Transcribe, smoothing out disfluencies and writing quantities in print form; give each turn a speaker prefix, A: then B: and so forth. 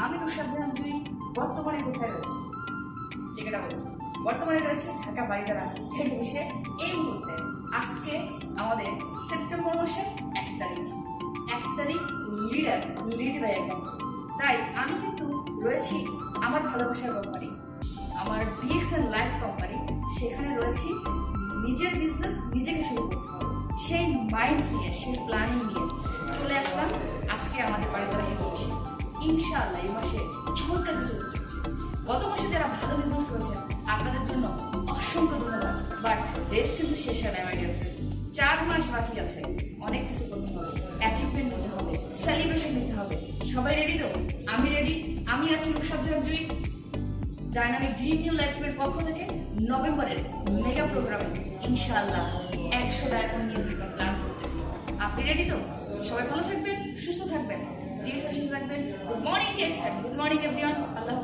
A: আমি নুসরাত জাহান জুই বর্তমানে কোথায় রয়েছে? জায়গাটা বলুন। বর্তমানে রয়েছে ঢাকা বাড়িধারা হেড অফিসে। এই মুহূর্তে আজকে আমাদের সেপ্টেম্বর মাসের 1 তারিখ লিড দেয় একদম। তাই আমি কিন্তু রয়েছি আমার ভালোবাসার কোম্পানি, আমার BXN লাইফ কোম্পানি। সেখানে রয়েছি নিজের বিজনেস নিজেকে শুরু করতে হবে, সেই মাইন্ড নিয়ে, সেই প্ল্যানিং নিয়ে চলে আসলাম আজকে আমাদের বাড়িধারা হেড অফিসে। ইনশাআল্লাহ এই মাসে চমৎকার কিছু হতে চলছে। গত মাসে যারা ভালো বিজনেস করেছেন আপনাদের জন্য অসংখ্য ধন্যবাদ। বাট রেস কিন্তু শেষ হয় না, মাই ডিয়ার ফ্রেন্ড। 4 মাস বাকি আছে, অনেক কিছু করতে হবে, অ্যাচিভমেন্ট নিতে হবে, সেলিব্রেশন নিতে হবে। সবাই রেডি তো? আমি রেডি। আমি আছি নুসরাত জাহান জুই, ডাইনামিক ড্রিম নিউ লাইফের পক্ষ থেকে নভেম্বরের মেগা প্রোগ্রামে ইনশাআল্লাহ 100 ডায়মন্ড নিয়ে প্ল্যান করতেছি। আপনি রেডি তো? সবাই ভালো থাকবেন, সুস্থ থাকবেন, টিভি সেশন থাকবেন। Good morning, good morning everyone. আল্লাহ